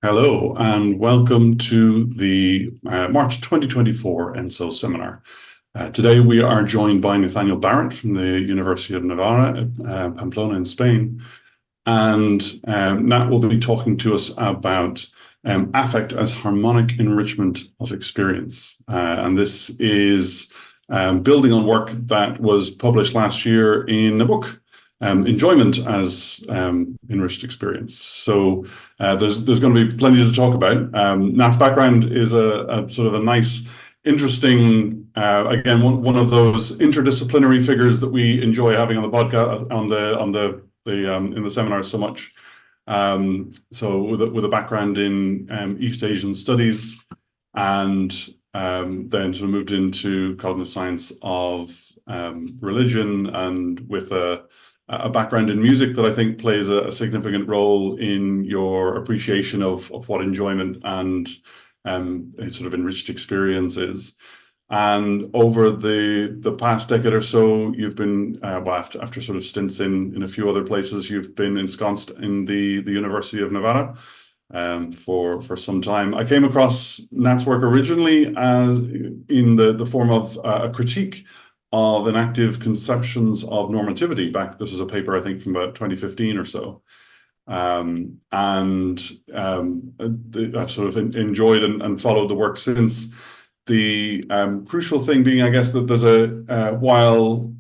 Hello and welcome to the March 2024 ENSO seminar. Today we are joined by Nathaniel Barrett from the University of Navarra at Pamplona in Spain. And Nat will be talking to us about affect as harmonic enrichment of experience. And this is building on work that was published last year in a book, Enjoyment as Enriched Experience. So there's going to be plenty to talk about. Nat's background is a sort of a nice, interesting, again, one of those interdisciplinary figures that we enjoy having on the podcast, in the seminar so much. So with a background in East Asian studies, and then sort of moved into cognitive science of religion, and with a background in music that I think plays a significant role in your appreciation of what enjoyment and sort of enriched experience is. And over the past decade or so, you've been, after sort of stints in a few other places, you've been ensconced in the University of Navarra for some time. I came across Nat's work originally as in the form of a critique of enactive conceptions of normativity. This was a paper, I think, from about 2015 or so. I've sort of enjoyed and followed the work since. The crucial thing being, I guess, that there's while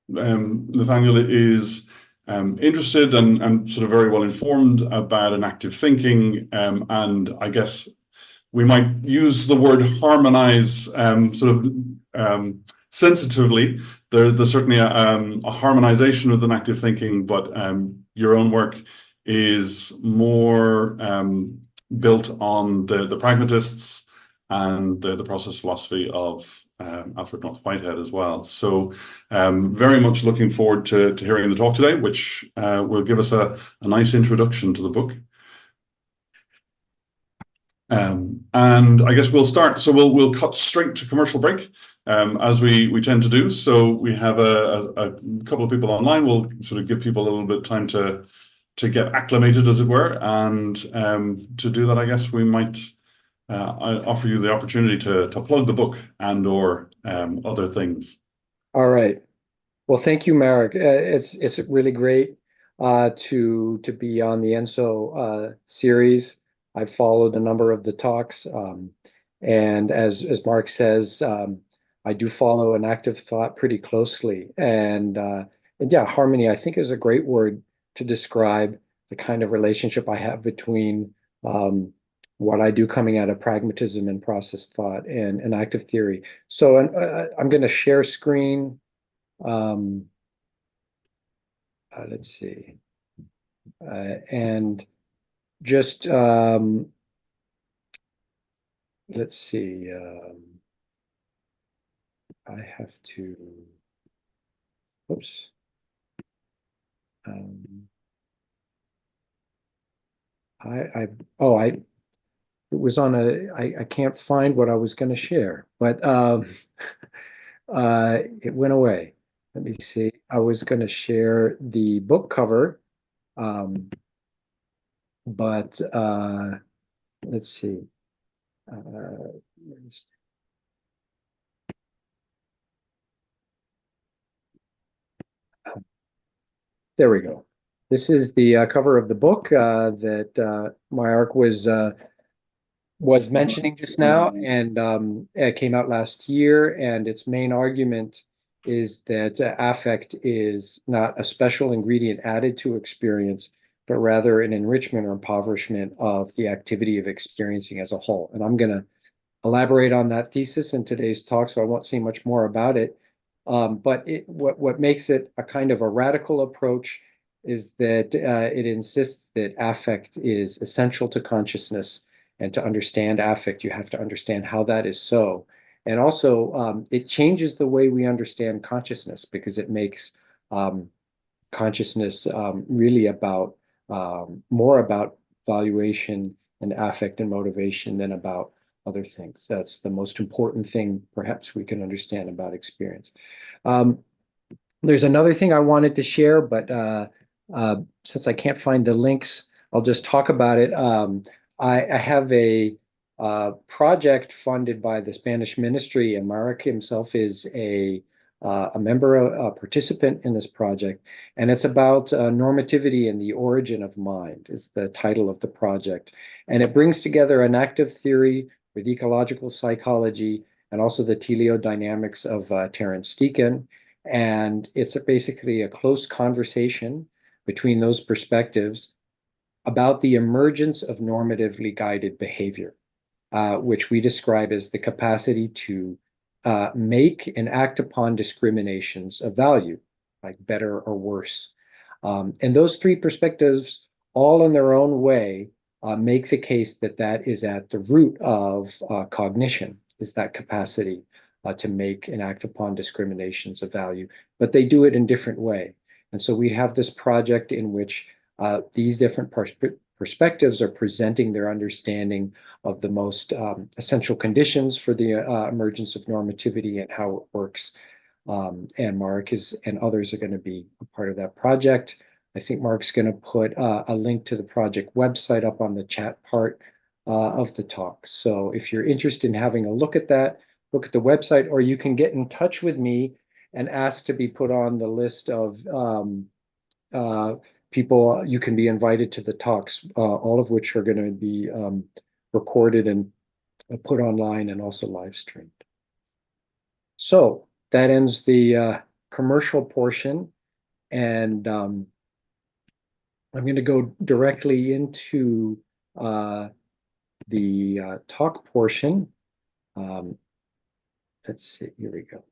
Nathaniel is interested and sort of very well informed about enactive thinking, and I guess we might use the word harmonize sensitively. There's certainly a harmonization with enactive thinking, but your own work is more built on the pragmatists and the process philosophy of Alfred North Whitehead as well. So very much looking forward to hearing the talk today, which will give us a nice introduction to the book. And I guess we'll start. So we'll cut straight to commercial break, as we tend to do. So we have a couple of people online. We'll sort of give people a little bit of time to get acclimated, as it were. And to do that, I guess we might offer you the opportunity to plug the book and or other things. All right. Well, thank you, Marek. It's really great to be on the ENSO series. I've followed a number of the talks, and as Mark says, I do follow enactive thought pretty closely. And yeah, harmony, I think, is a great word to describe the kind of relationship I have between what I do coming out of pragmatism and process thought and enactive theory. So I'm going to share screen. Let's see. And just let's see. I have to. Oops. It was on I can't find what I was going to share, but it went away. Let me see. I was going to share the book cover, but let's see. There we go. This is the cover of the book that Mark was mentioning just now, and it came out last year. And its main argument is that affect is not a special ingredient added to experience, but rather an enrichment or impoverishment of the activity of experiencing as a whole. And I'm going to elaborate on that thesis in today's talk, so I won't say much more about it. But what makes it a kind of a radical approach is that it insists that affect is essential to consciousness, and to understand affect, you have to understand how that is so. And also, it changes the way we understand consciousness, because it makes consciousness really about more about valuation and affect and motivation than about other things. That's the most important thing, perhaps, we can understand about experience. There's another thing I wanted to share, but since I can't find the links, I'll just talk about it. I have a project funded by the Spanish ministry, and Marek himself is a member, a participant in this project, and it's about normativity and the origin of mind is the title of the project. And it brings together an active theory with ecological psychology and also the teleodynamics of Terence Deacon. And it's basically a close conversation between those perspectives about the emergence of normatively guided behavior, which we describe as the capacity to make and act upon discriminations of value, like better or worse. And those three perspectives, all in their own way, make the case that that is at the root of cognition, is that capacity to make and act upon discriminations of value, but they do it in different way. And so we have this project in which these different perspectives are presenting their understanding of the most essential conditions for the emergence of normativity and how it works. And Mark and others are going to be a part of that project. I think Mark's going to put a link to the project website up on the chat part of the talk. So if you're interested in having a look at that, look at the website, or you can get in touch with me and ask to be put on the list of people. You can be invited to the talks, all of which are going to be recorded and put online and also live streamed. So that ends the commercial portion, and I'm going to go directly into the talk portion. Let's see, here we go.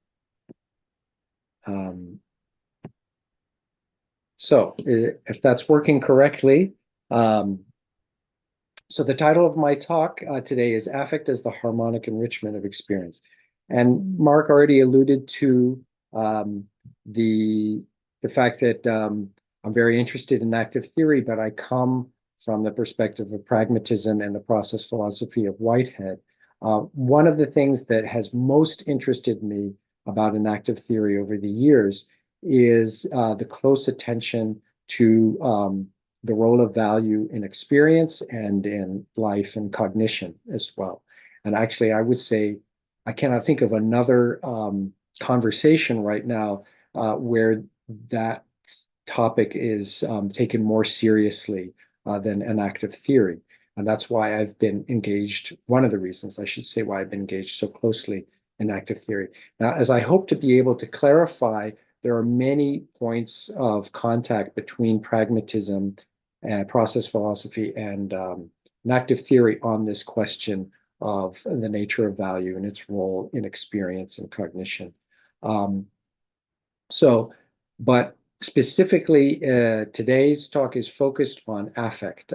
So if that's working correctly, so the title of my talk today is Affect as the Harmonic Enrichment of Experience. And Mark already alluded to the fact that I'm very interested in active theory, but I come from the perspective of pragmatism and the process philosophy of Whitehead. One of the things that has most interested me about enactive theory over the years is the close attention to the role of value in experience and in life and cognition as well. And actually, I would say I cannot think of another conversation right now where that topic is taken more seriously than enactive theory. And that's why I've been engaged, one of the reasons I should say why I've been engaged so closely in active theory. Now, as I hope to be able to clarify, there are many points of contact between pragmatism and process philosophy and enactive theory on this question of the nature of value and its role in experience and cognition. But specifically, today's talk is focused on affect.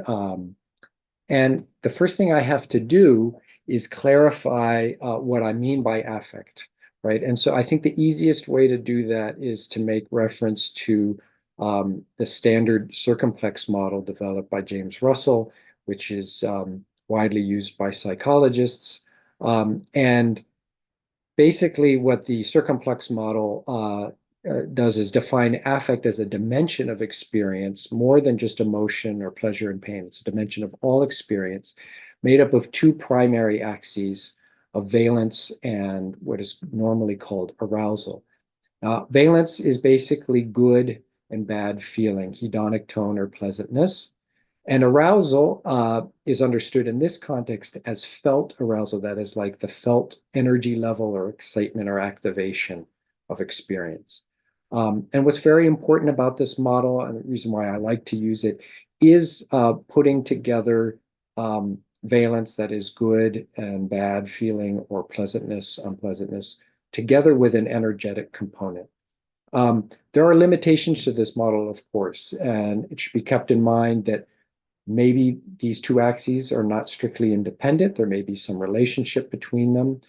And the first thing I have to do is clarify what I mean by affect, right? And so I think the easiest way to do that is to make reference to the standard circumplex model developed by James Russell, which is widely used by psychologists. And basically what the circumplex model does is define affect as a dimension of experience, more than just emotion or pleasure and pain. It's a dimension of all experience, made up of two primary axes of valence and what is normally called arousal. Valence is basically good and bad feeling, hedonic tone or pleasantness. And arousal is understood in this context as felt arousal, that is like the felt energy level or excitement or activation of experience. And what's very important about this model, and the reason why I like to use it, is putting together valence, that is good and bad feeling or pleasantness, unpleasantness, together with an energetic component. There are limitations to this model, of course, and it should be kept in mind that maybe these two axes are not strictly independent. There may be some relationship between them.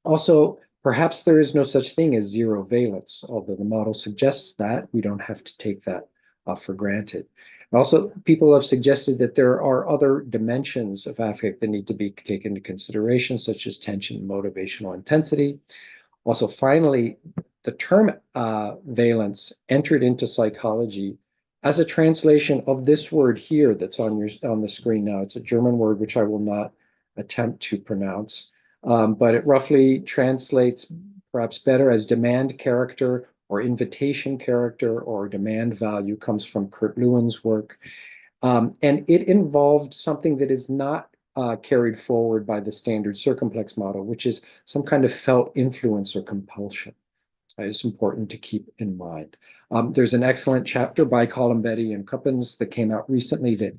Also, perhaps there is no such thing as zero valence, although the model suggests that. We don't have to take that for granted. Also, people have suggested that there are other dimensions of affect that need to be taken into consideration, such as tension and motivational intensity. Also, finally, the term valence entered into psychology as a translation of this word here that's on the screen now. It's a German word which I will not attempt to pronounce, but it roughly translates perhaps better as demand character or invitation character or demand value. Comes from Kurt Lewin's work. And it involved something that is not carried forward by the standard circumplex model, which is some kind of felt influence or compulsion. It's important to keep in mind. There's an excellent chapter by Colombetti and Cuppins that came out recently that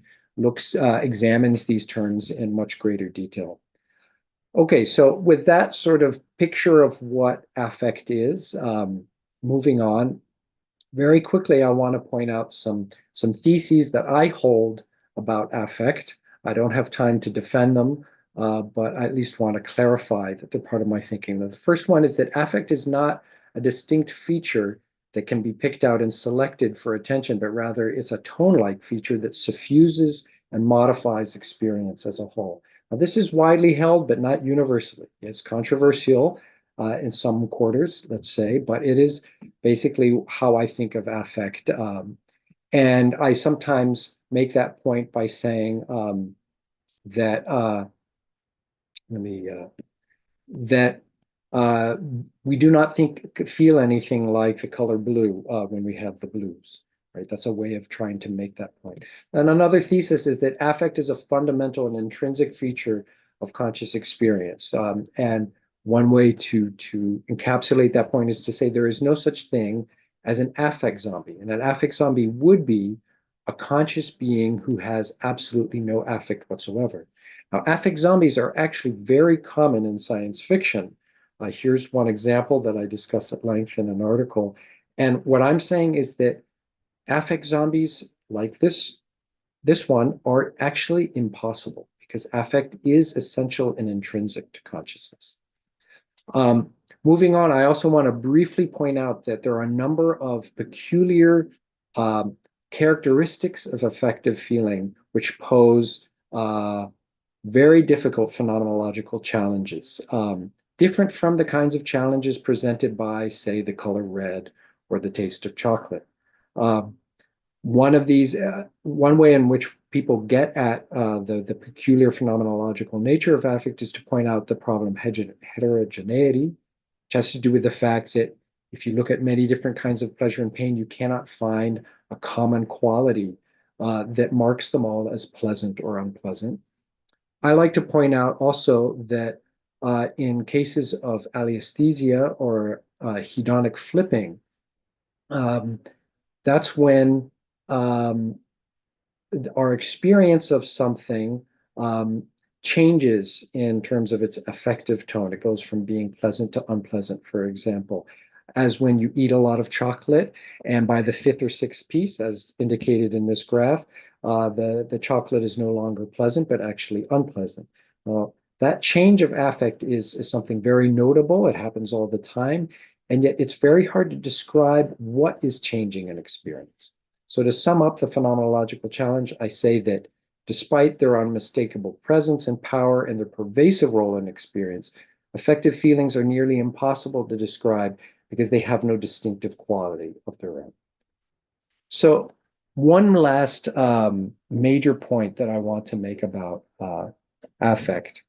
examines these terms in much greater detail. Okay, so with that sort of picture of what affect is, moving on, very quickly, I want to point out some theses that I hold about affect. I don't have time to defend them, but I at least want to clarify that they're part of my thinking. The first one is that affect is not a distinct feature that can be picked out and selected for attention, but rather it's a tone-like feature that suffuses and modifies experience as a whole. Now, this is widely held, but not universally. It's controversial in some quarters, let's say, but it is basically how I think of affect. And I sometimes make that point by saying that we do not feel anything like the color blue when we have the blues. Right? That's a way of trying to make that point. And another thesis is that affect is a fundamental and intrinsic feature of conscious experience. And one way to encapsulate that point is to say there is no such thing as an affect zombie. And an affect zombie would be a conscious being who has absolutely no affect whatsoever. Now, affect zombies are actually very common in science fiction. Here's one example that I discuss at length in an article. And what I'm saying is that affect zombies like this one are actually impossible because affect is essential and intrinsic to consciousness. Moving on, I also want to briefly point out that there are a number of peculiar characteristics of affective feeling which pose very difficult phenomenological challenges, different from the kinds of challenges presented by, say, the color red or the taste of chocolate. One way in which people get at the peculiar phenomenological nature of affect is to point out the problem heterogeneity, which has to do with the fact that if you look at many different kinds of pleasure and pain, you cannot find a common quality that marks them all as pleasant or unpleasant. I like to point out also that in cases of alliesthesia or hedonic flipping, that's when our experience of something changes in terms of its affective tone. It goes from being pleasant to unpleasant, for example, as when you eat a lot of chocolate, and by the fifth or sixth piece, as indicated in this graph, the chocolate is no longer pleasant, but actually unpleasant. Well, that change of affect is something very notable. It happens all the time, and yet it's very hard to describe what is changing in experience. So to sum up the phenomenological challenge, I say that despite their unmistakable presence and power and their pervasive role in experience, affective feelings are nearly impossible to describe because they have no distinctive quality of their own. So one last major point that I want to make about affect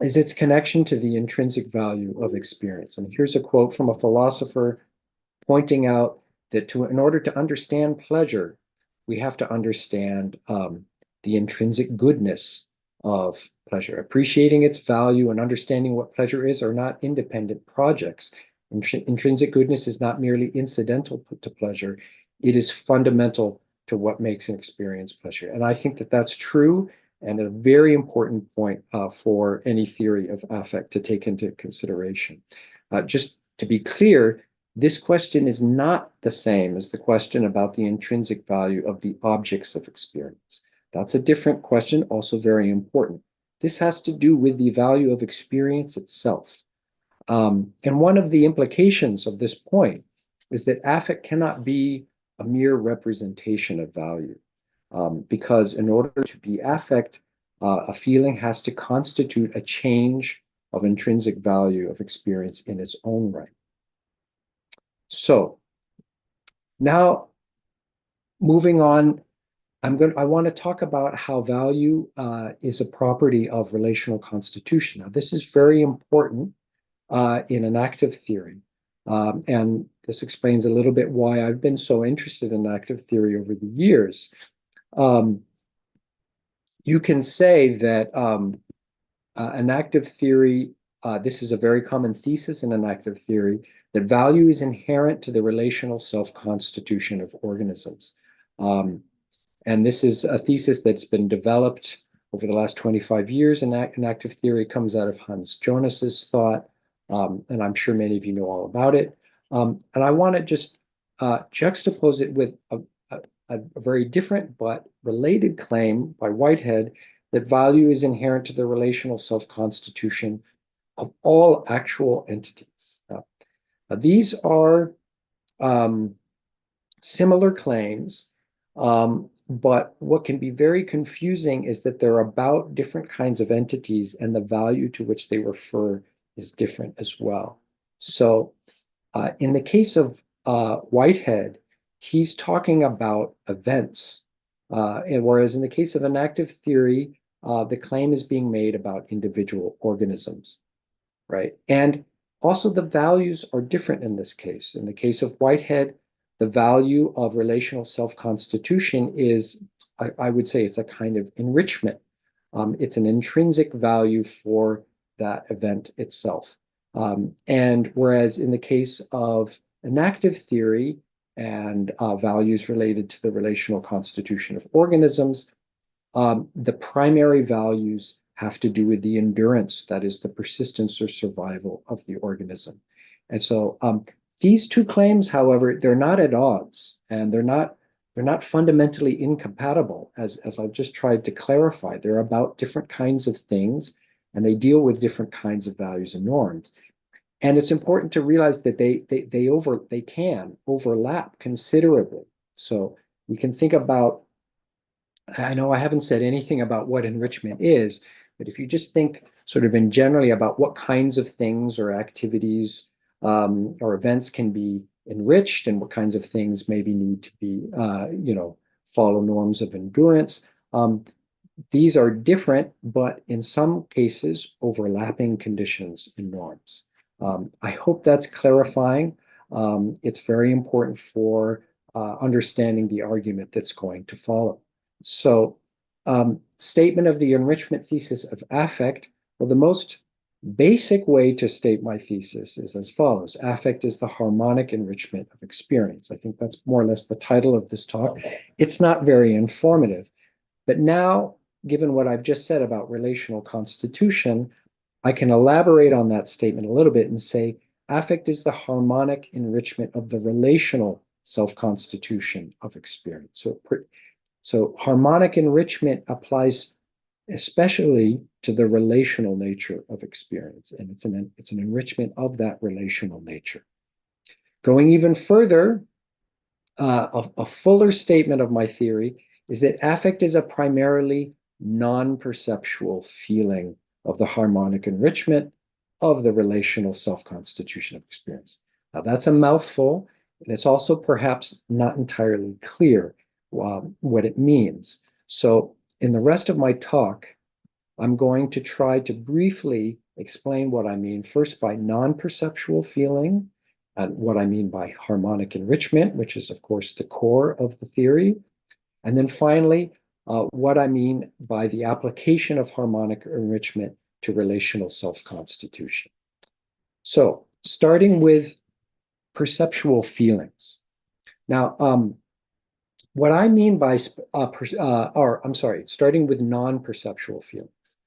is its connection to the intrinsic value of experience. And here's a quote from a philosopher pointing out that in order to understand pleasure, we have to understand the intrinsic goodness of pleasure. Appreciating its value and understanding what pleasure is are not independent projects. Intrinsic goodness is not merely incidental to pleasure. It is fundamental to what makes an experience pleasure. And I think that that's true and a very important point for any theory of affect to take into consideration. Just to be clear, this question is not the same as the question about the intrinsic value of the objects of experience. That's a different question, also very important. This has to do with the value of experience itself. And one of the implications of this point is that affect cannot be a mere representation of value, because in order to be affect, a feeling has to constitute a change of intrinsic value of experience in its own right. So now moving on, I want to talk about how value is a property of relational constitution. Now, this is very important in enactive theory. And this explains a little bit why I've been so interested in enactive theory over the years. You can say that enactive theory, this is a very common thesis in enactive theory, that value is inherent to the relational self-constitution of organisms. And this is a thesis that's been developed over the last 25 years. Enactive theory comes out of Hans Jonas's thought, and I'm sure many of you know all about it. And I want to just juxtapose it with a very different but related claim by Whitehead that value is inherent to the relational self-constitution of all actual entities. These are similar claims, but what can be very confusing is that they're about different kinds of entities, and the value to which they refer is different as well. So in the case of Whitehead, he's talking about events, and whereas in the case of enactive theory, the claim is being made about individual organisms, right? And also the values are different in this case. In the case of Whitehead, the value of relational self-constitution is, I would say, it's a kind of enrichment. It's an intrinsic value for that event itself. And whereas in the case of enactive theory and values related to the relational constitution of organisms, the primary values have to do with the endurance, that is the persistence or survival of the organism. And so these two claims, however, they're not at odds, and they're not fundamentally incompatible, as I've just tried to clarify. They're about different kinds of things, and they deal with different kinds of values and norms. And it's important to realize that they can overlap considerably. So we can think about, I know I haven't said anything about what enrichment is, but if you just think sort of in generally about what kinds of things or activities or events can be enriched and what kinds of things maybe need to be, follow norms of endurance. These are different, but in some cases, overlapping conditions and norms. I hope that's clarifying. It's very important for understanding the argument that's going to follow. So, statement of the enrichment thesis of affect. Well, the most basic way to state my thesis is as follows. Affect is the harmonic enrichment of experience. I think that's more or less the title of this talk. It's not very informative, but now, given what I've just said about relational constitution, I can elaborate on that statement a little bit and say affect is the harmonic enrichment of the relational self-constitution of experience. So harmonic enrichment applies especially to the relational nature of experience, and it's an enrichment of that relational nature. Going even further, a fuller statement of my theory is that affect is a primarily non-perceptual feeling of the harmonic enrichment of the relational self-constitution of experience. Now, that's a mouthful, and it's also perhaps not entirely clear what it means. So in the rest of my talk, I'm going to try to briefly explain what I mean, first by non-perceptual feeling, and what I mean by harmonic enrichment, which is, of course, the core of the theory. And then finally, what I mean by the application of harmonic enrichment to relational self-constitution. So, starting with perceptual feelings. Now, what I mean by, starting with non-perceptual feelings.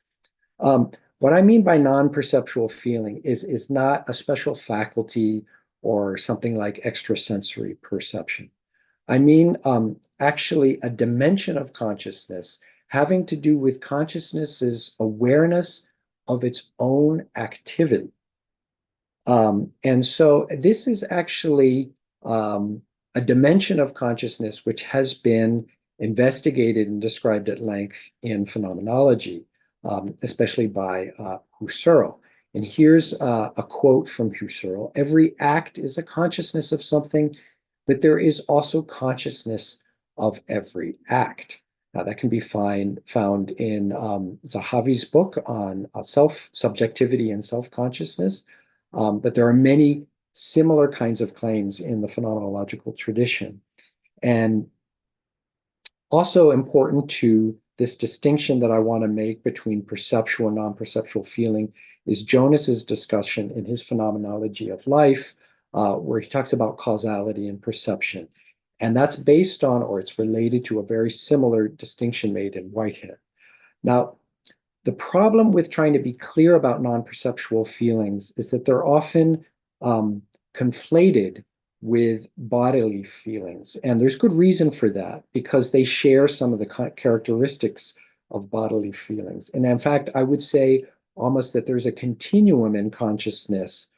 What I mean by non-perceptual feeling is not a special faculty or something like extrasensory perception. I mean actually a dimension of consciousness having to do with consciousness's awareness of its own activity. And so this is actually a dimension of consciousness which has been investigated and described at length in phenomenology, especially by Husserl. And here's a quote from Husserl: "Every act is a consciousness of something, but there is also consciousness of every act. Now, that can be found in Zahavi's book on subjectivity and self-consciousness, but there are many similar kinds of claims in the phenomenological tradition. And also important to this distinction that I want to make between perceptual and non-perceptual feeling is Jonas's discussion in his Phenomenology of Life, where he talks about causality and perception. And that's based on, or it's related to, a very similar distinction made in Whitehead. Now, the problem with trying to be clear about non-perceptual feelings is that they're often conflated with bodily feelings. And there's good reason for that, because they share some of the characteristics of bodily feelings. And in fact, I would say almost that there's a continuum in consciousness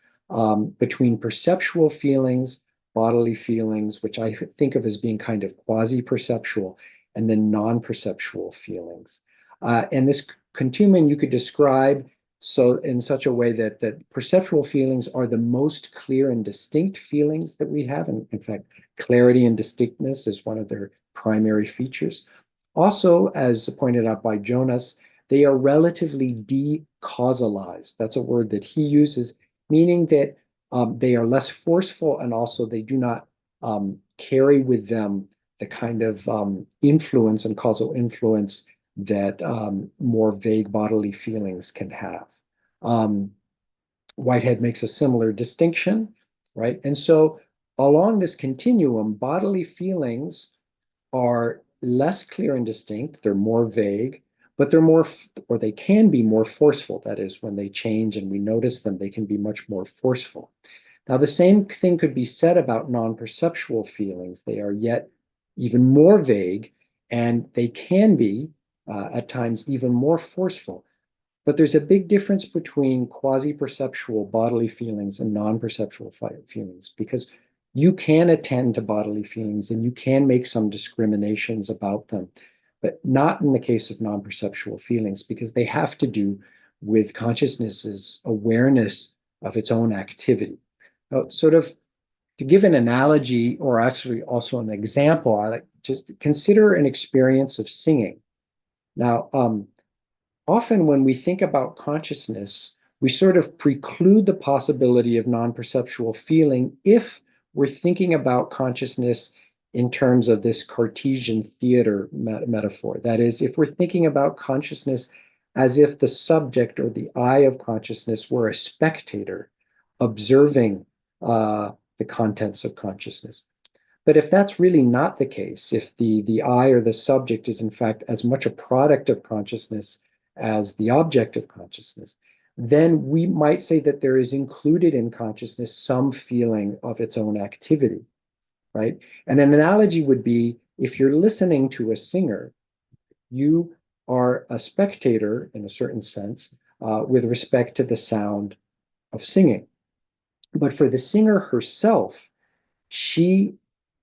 between perceptual feelings, bodily feelings, which I think of as being kind of quasi-perceptual, and then non-perceptual feelings. And this continuum you could describe in such a way that perceptual feelings are the most clear and distinct feelings that we have. And in fact, clarity and distinctness is one of their primary features. Also, as pointed out by Jonas, they are relatively decausalized. That's a word that he uses, meaning that they are less forceful, and also they do not carry with them the kind of influence and causal influence that more vague bodily feelings can have. Whitehead makes a similar distinction, right? And so along this continuum, bodily feelings are less clear and distinct. They're more vague, but they're more, or they can be more forceful. That is, when they change and we notice them, they can be much more forceful. Now, the same thing could be said about non-perceptual feelings. They are yet even more vague, and they can be at times even more forceful. But there's a big difference between quasi-perceptual bodily feelings and non-perceptual feelings, because you can attend to bodily feelings and you can make some discriminations about them, but not in the case of non-perceptual feelings, because they have to do with consciousness's awareness of its own activity. Now, sort of to give an analogy, or actually also an example, I like to consider an experience of singing. Now, often when we think about consciousness, we sort of preclude the possibility of non-perceptual feeling if we're thinking about consciousness in terms of this Cartesian theater metaphor. That is, if we're thinking about consciousness as if the subject or the eye of consciousness were a spectator observing the contents of consciousness. But if that's really not the case, if the I or the subject is in fact as much a product of consciousness as the object of consciousness, then we might say that there is included in consciousness some feeling of its own activity, right? And an analogy would be, if you're listening to a singer, you are a spectator in a certain sense with respect to the sound of singing. But for the singer herself, she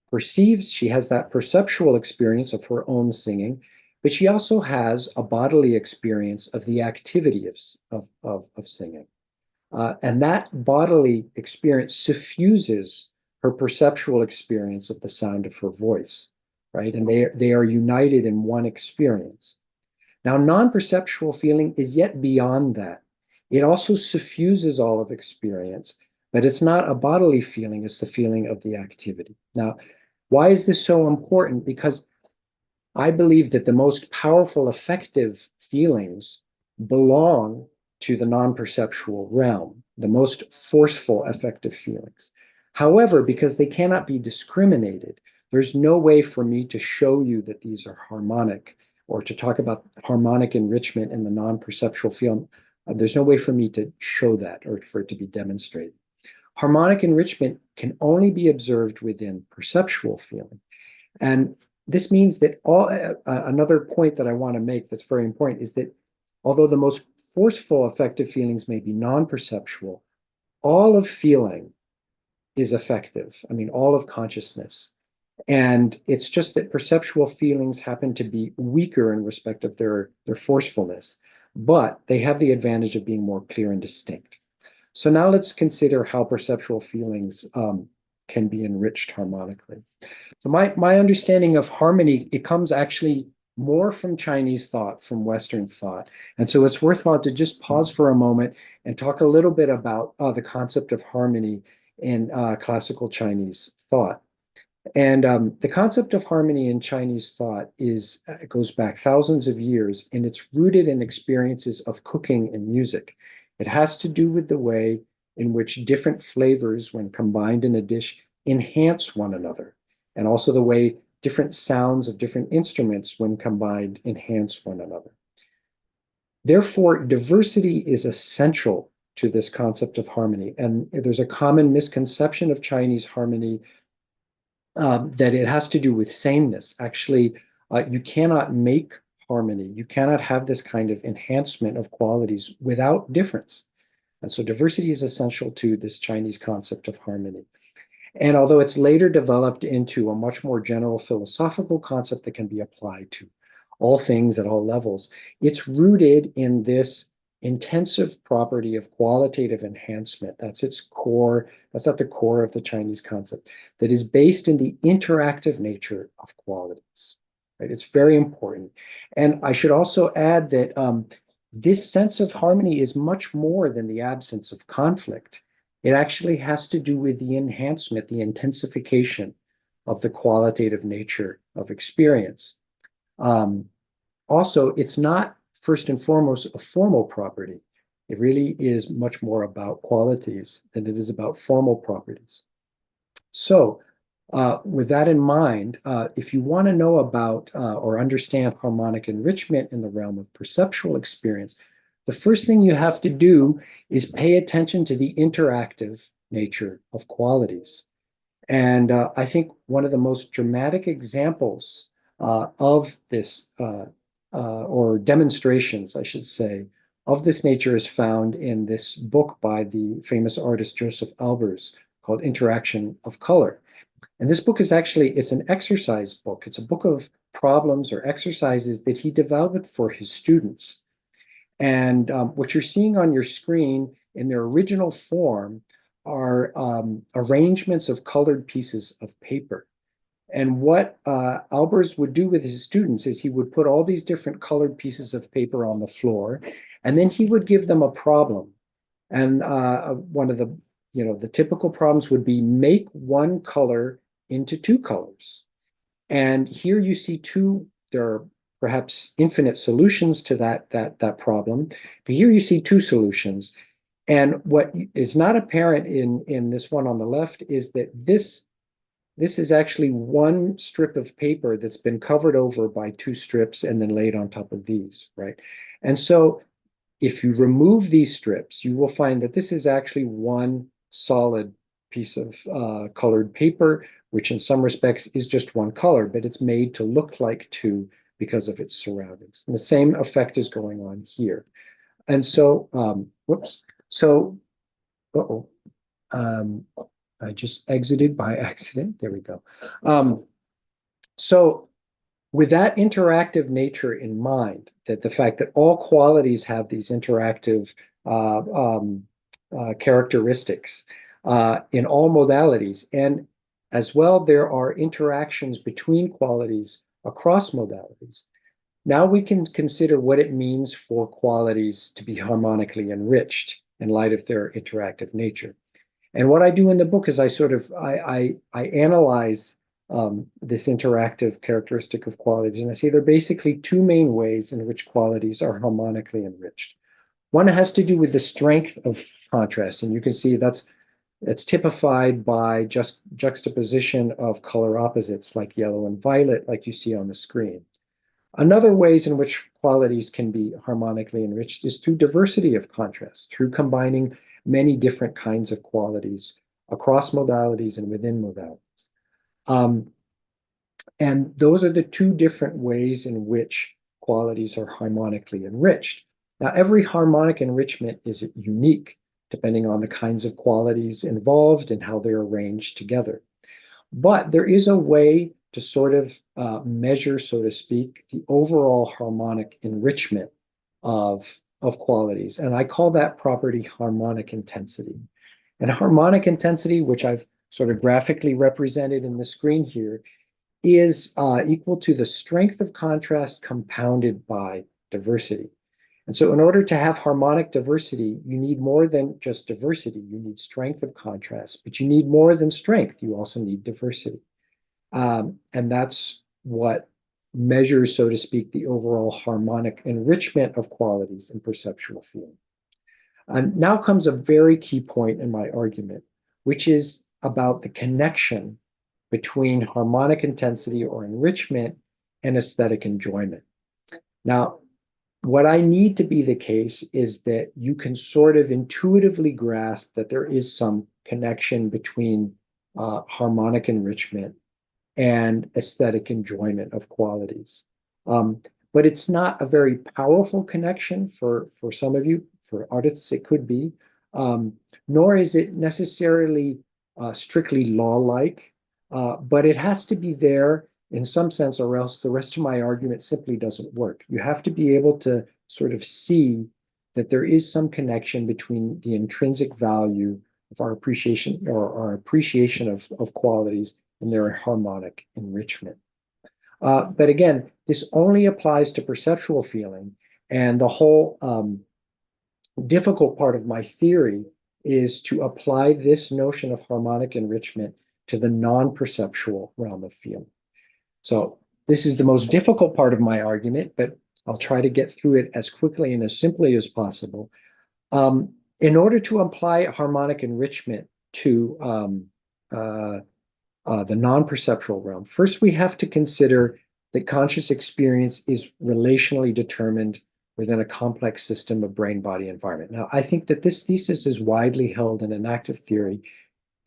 perceives, she has that perceptual experience of her own singing, but she also has a bodily experience of the activity of singing. And that bodily experience suffuses her perceptual experience of the sound of her voice, right? And they are united in one experience. Now, non-perceptual feeling is yet beyond that. It also suffuses all of experience, but it's not a bodily feeling, it's the feeling of the activity. Now, why is this so important? Because I believe that the most powerful affective feelings belong to the non-perceptual realm, the most forceful affective feelings. However, because they cannot be discriminated, there's no way for me to show you that these are harmonic, or to talk about harmonic enrichment in the non-perceptual field. There's no way for me to show that, or for it to be demonstrated. Harmonic enrichment can only be observed within perceptual feeling. And this means that another point that I want to make that's very important is that although the most forceful affective feelings may be non-perceptual, all of feeling is affective. I mean, all of consciousness. And it's just that perceptual feelings happen to be weaker in respect of their forcefulness, but they have the advantage of being more clear and distinct. So now let's consider how perceptual feelings can be enriched harmonically. So my understanding of harmony, it comes actually more from Chinese thought, from Western thought. And so it's worthwhile to just pause for a moment and talk a little bit about the concept of harmony in classical Chinese thought. And the concept of harmony in Chinese thought it goes back thousands of years, and it's rooted in experiences of cooking and music. It has to do with the way in which different flavors, when combined in a dish, enhance one another, and also the way different sounds of different instruments, when combined, enhance one another. Therefore, diversity is essential to this concept of harmony. And there's a common misconception of Chinese harmony that it has to do with sameness. Actually, you cannot make harmony. You cannot have this kind of enhancement of qualities without difference. And so diversity is essential to this Chinese concept of harmony. And although it's later developed into a much more general philosophical concept that can be applied to all things at all levels, it's rooted in this intensive property of qualitative enhancement. That's its core. That's at the core of the Chinese concept, that is based in the interactive nature of qualities. Right? It's very important. And I should also add that this sense of harmony is much more than the absence of conflict. It actually has to do with the enhancement, the intensification of the qualitative nature of experience. Also, it's not first and foremost a formal property. It really is much more about qualities than it is about formal properties. So with that in mind, if you want to know about or understand harmonic enrichment in the realm of perceptual experience, the first thing you have to do is pay attention to the interactive nature of qualities. And I think one of the most dramatic examples of this, or demonstrations, I should say, of this nature is found in this book by the famous artist Joseph Albers called Interaction of Color. And this book is actually, it's an exercise book. It's a book of problems or exercises that he developed for his students. And what you're seeing on your screen in their original form are arrangements of colored pieces of paper. And what Albers would do with his students is he would put all these different colored pieces of paper on the floor, and then he would give them a problem. And one of the typical problems would be make one color into two colors. And here you see there are perhaps infinite solutions to that problem, but here you see two solutions. And what is not apparent in this one on the left is that this is actually one strip of paper that's been covered over by two strips and then laid on top of these, right? And so if you remove these strips, you will find that this is actually one solid piece of colored paper, which in some respects is just one color, but it's made to look like two because of its surroundings. And the same effect is going on here. And so, whoops. So, I just exited by accident. There we go. So with that interactive nature in mind, that the fact that all qualities have these interactive characteristics in all modalities, and as well, there are interactions between qualities across modalities. Now we can consider what it means for qualities to be harmonically enriched in light of their interactive nature. And what I do in the book is I analyze this interactive characteristic of qualities, and I say there are basically two main ways in which qualities are harmonically enriched. One has to do with the strength of contrast, and you can see that's typified by just juxtaposition of color opposites like yellow and violet, like you see on the screen. Another ways in which qualities can be harmonically enriched is through diversity of contrast, through combining many different kinds of qualities across modalities and within modalities. And those are the two different ways in which qualities are harmonically enriched. Now, every harmonic enrichment is unique, depending on the kinds of qualities involved and how they're arranged together. But there is a way to sort of measure, so to speak, the overall harmonic enrichment of qualities. And I call that property harmonic intensity. And harmonic intensity, which I've sort of graphically represented in the screen here, is equal to the strength of contrast compounded by diversity. And so in order to have harmonic diversity, you need more than just diversity. You need strength of contrast, but you need more than strength. You also need diversity. And that's what measures, so to speak, the overall harmonic enrichment of qualities in perceptual feeling. And now comes a very key point in my argument, which is about the connection between harmonic intensity or enrichment and aesthetic enjoyment. Now, what I need to be the case is that you can sort of intuitively grasp that there is some connection between harmonic enrichment and aesthetic enjoyment of qualities. But it's not a very powerful connection for some of you. For artists, it could be, nor is it necessarily strictly law-like, but it has to be there in some sense, or else the rest of my argument simply doesn't work. You have to be able to sort of see that there is some connection between the intrinsic value of our appreciation or our appreciation of qualities and their harmonic enrichment. But again, this only applies to perceptual feeling, and the whole difficult part of my theory is to apply this notion of harmonic enrichment to the non-perceptual realm of feeling. So this is the most difficult part of my argument, but I'll try to get through it as quickly and as simply as possible. In order to apply harmonic enrichment to the non-perceptual realm, first we have to consider that conscious experience is relationally determined within a complex system of brain-body environment. Now, I think that this thesis is widely held in enactive theory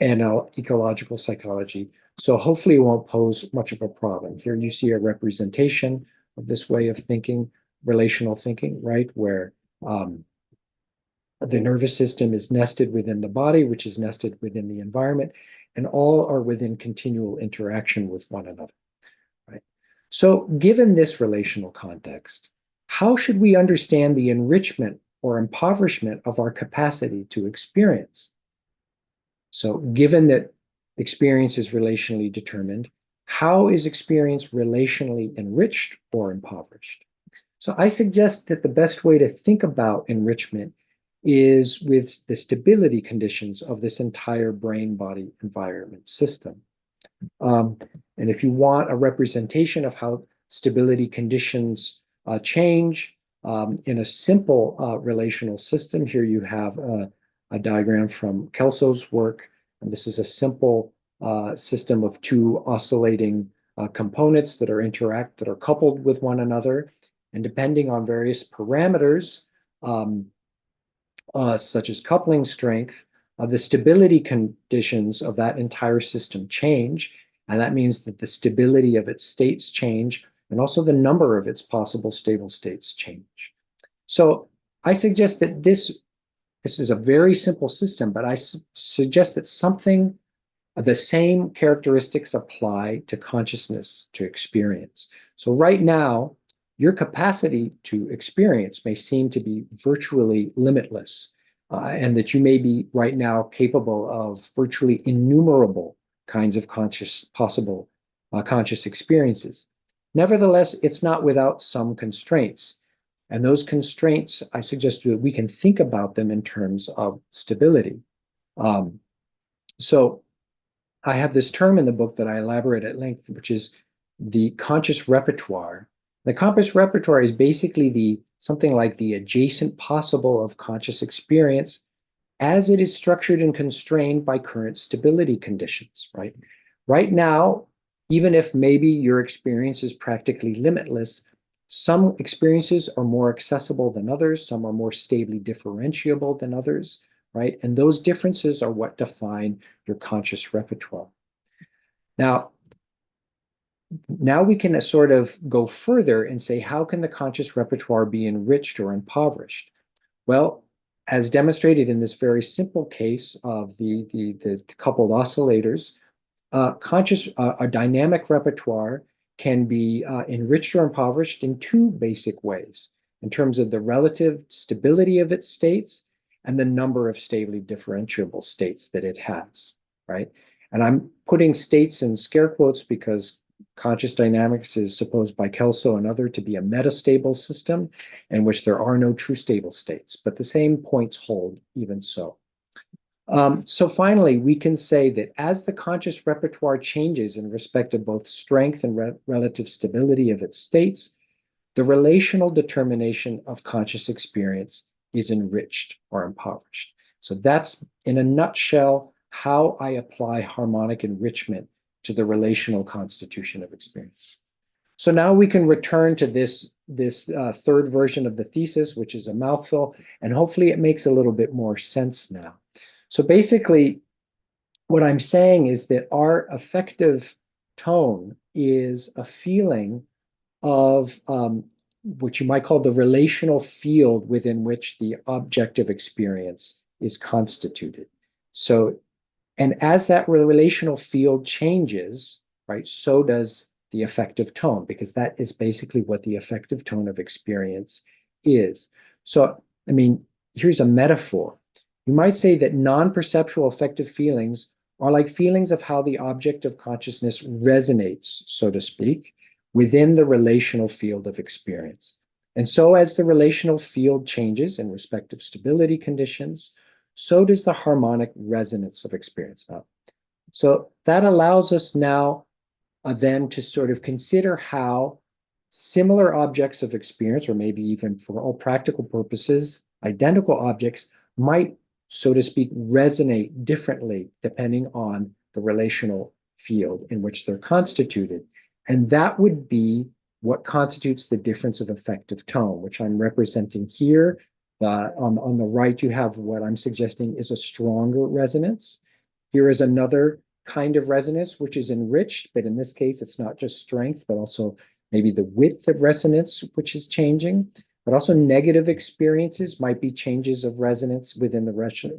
and ecological psychology, so hopefully it won't pose much of a problem. Here you see a representation of this way of thinking, relational thinking, right, where the nervous system is nested within the body, which is nested within the environment, and all are within continual interaction with one another, right? So given this relational context, how should we understand the enrichment or impoverishment of our capacity to experience? So given that experience is relationally determined, how is experience relationally enriched or impoverished? So I suggest that the best way to think about enrichment is with the stability conditions of this entire brain-body environment system. And if you want a representation of how stability conditions change in a simple relational system, here you have a diagram from Kelso's work. And this is a simple system of two oscillating components that are coupled with one another. And depending on various parameters, such as coupling strength, the stability conditions of that entire system change. And that means that the stability of its states change, and also the number of its possible stable states change. So I suggest that this is a very simple system, but I suggest that something of the same characteristics apply to consciousness, to experience. So right now, your capacity to experience may seem to be virtually limitless, and that you may be right now capable of virtually innumerable kinds of possible conscious experiences. Nevertheless, it's not without some constraints. And those constraints, I suggest that we can think about them in terms of stability. So I have this term in the book that I elaborate at length, which is the conscious repertoire. The conscious repertoire is basically something like the adjacent possible of conscious experience as it is structured and constrained by current stability conditions, right? Right now, even if maybe your experience is practically limitless, some experiences are more accessible than others, some are more stably differentiable than others, right? And those differences are what define your conscious repertoire. Now we can sort of go further and say, how can the conscious repertoire be enriched or impoverished? Well, as demonstrated in this very simple case of the coupled oscillators, a dynamic repertoire can be enriched or impoverished in two basic ways, in terms of the relative stability of its states and the number of stably differentiable states that it has, right? And I'm putting states in scare quotes because conscious dynamics is supposed by Kelso and other to be a metastable system in which there are no true stable states, but the same points hold even so. So finally, we can say that as the conscious repertoire changes in respect of both strength and relative stability of its states, the relational determination of conscious experience is enriched or impoverished. So that's, in a nutshell, how I apply harmonic enrichment to the relational constitution of experience. So now we can return to this third version of the thesis, which is a mouthful, and hopefully it makes a little bit more sense now. So basically, what I'm saying is that our affective tone is a feeling of what you might call the relational field within which the objective experience is constituted. So, and as that relational field changes, right, so does the affective tone, because that is basically what the affective tone of experience is. So, I mean, here's a metaphor. You might say that non-perceptual affective feelings are like feelings of how the object of consciousness resonates, so to speak, within the relational field of experience. And so as the relational field changes in respective stability conditions, so does the harmonic resonance of experience. So that allows us now then to sort of consider how similar objects of experience, or maybe even for all practical purposes, identical objects might, so to speak, resonate differently depending on the relational field in which they're constituted. And that would be what constitutes the difference of affective tone, which I'm representing here. On the right, you have what I'm suggesting is a stronger resonance. Here is another kind of resonance, which is enriched, but in this case, it's not just strength, but also maybe the width of resonance, which is changing. But also negative experiences might be changes of resonance within the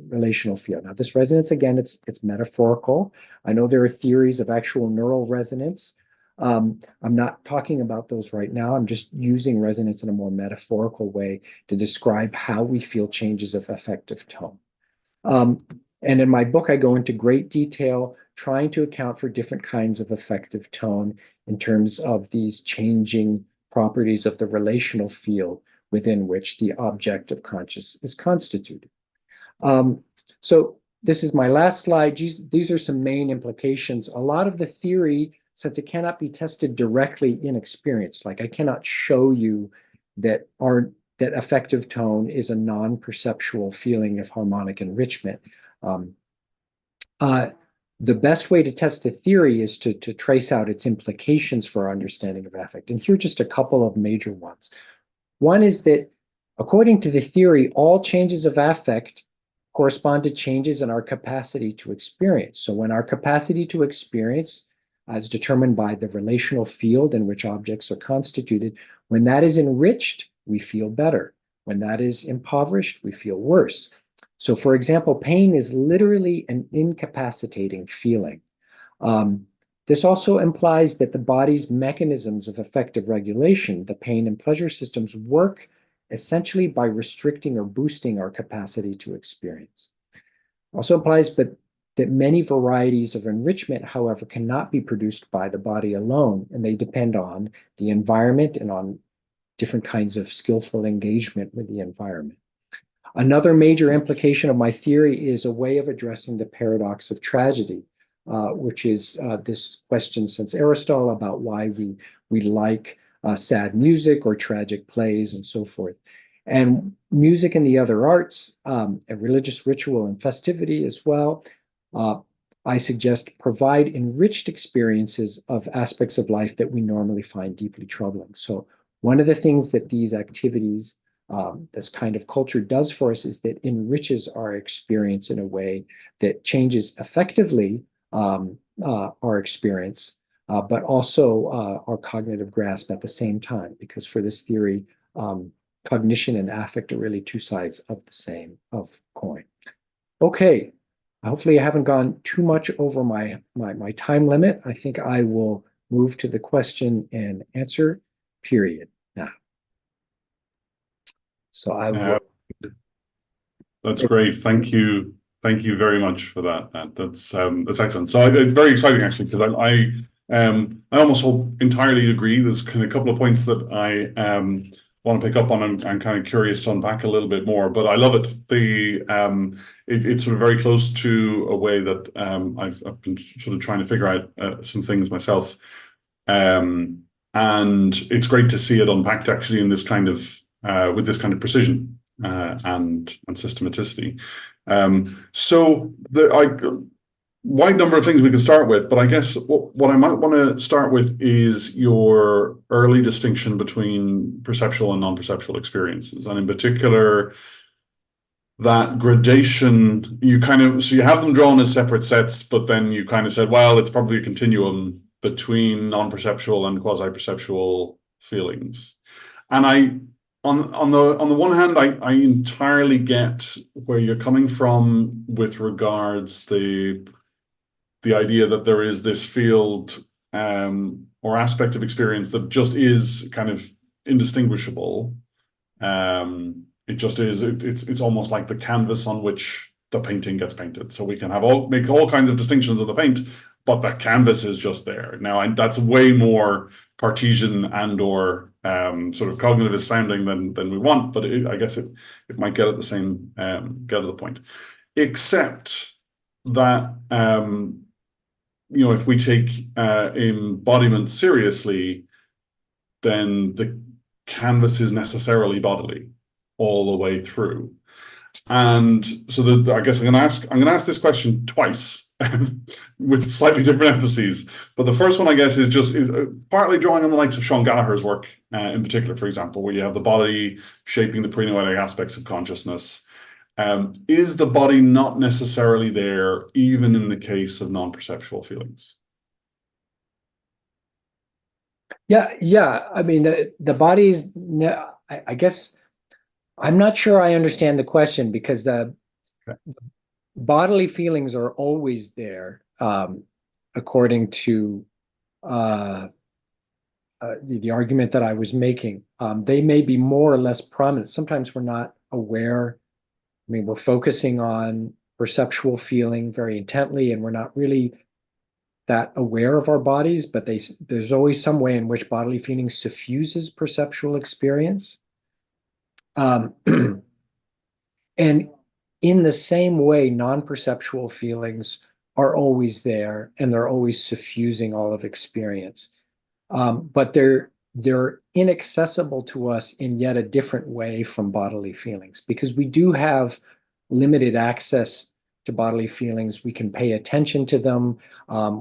relational field. Now, this resonance, again, it's metaphorical. I know there are theories of actual neural resonance. I'm not talking about those right now. I'm just using resonance in a more metaphorical way to describe how we feel changes of affective tone. And in my book, I go into great detail trying to account for different kinds of affective tone in terms of these changing properties of the relational field within which the object of conscious is constituted. So this is my last slide. These are some main implications. A lot of the theory, since it cannot be tested directly in experience, like I cannot show you that affective tone is a non-perceptual feeling of harmonic enrichment. The best way to test the theory is to trace out its implications for our understanding of affect. And here are just a couple of major ones. One is that, according to the theory, all changes of affect correspond to changes in our capacity to experience. So when our capacity to experience, as determined by the relational field in which objects are constituted, when that is enriched, we feel better. When that is impoverished, we feel worse. So, for example, pain is literally an incapacitating feeling. This also implies that the body's mechanisms of affective regulation, the pain and pleasure systems, work essentially by restricting or boosting our capacity to experience. Also implies that many varieties of enrichment, however, cannot be produced by the body alone, and they depend on the environment and on different kinds of skillful engagement with the environment. Another major implication of my theory is a way of addressing the paradox of tragedy, which is this question since Aristotle about why we like sad music or tragic plays and so forth. And music and the other arts, a religious ritual and festivity as well, I suggest provide enriched experiences of aspects of life that we normally find deeply troubling. So one of the things that these activities, this kind of culture does for us is that enriches our experience in a way that changes effectively our experience, but also our cognitive grasp at the same time, because for this theory, cognition and affect are really two sides of the same coin. Okay, hopefully I haven't gone too much over my time limit. I think I will move to the question and answer period now. So I will. That's great. Thank you. Thank you very much for that. That's excellent. So it's very exciting actually, because I almost entirely agree. There's kind of a couple of points that I want to pick up on and I'm kind of curious to unpack a little bit more. But I love it. It's sort of very close to a way that I've been sort of trying to figure out some things myself, and it's great to see it unpacked actually in this kind of with this kind of precision and systematicity. So wide number of things we could start with, but I guess what I might want to start with is your early distinction between perceptual and non-perceptual experiences, and in particular that gradation. You have them drawn as separate sets, but then you kind of said, well, it's probably a continuum between non-perceptual and quasi-perceptual feelings. And on the one hand, I entirely get where you're coming from with regards the idea that there is this field or aspect of experience that just is kind of indistinguishable. It just is. It's almost like the canvas on which the painting gets painted. So we can make all kinds of distinctions of the paint, but that canvas is just there. Now, that's way more Cartesian and/or sort of cognitive sounding than we want, but I guess it might get at the same get at the point, except that if we take embodiment seriously, then the canvas is necessarily bodily all the way through. And so I guess I'm going to ask this question twice with slightly different emphases. But the first one, I guess, is partly drawing on the likes of Sean Gallagher's work in particular, for example, where you have the body shaping the pre-noetic aspects of consciousness. Is the body not necessarily there, even in the case of non-perceptual feelings? Yeah. I mean, the body's. I guess I'm not sure I understand the question, because the bodily feelings are always there, according to the argument that I was making. They may be more or less prominent. Sometimes we're not aware. I mean, we're focusing on perceptual feeling very intently, and we're not really that aware of our bodies, but there's always some way in which bodily feeling suffuses perceptual experience. And in the same way, non-perceptual feelings are always there, and they're always suffusing all of experience. But they're inaccessible to us in yet a different way from bodily feelings, because we do have limited access to bodily feelings. We can pay attention to them.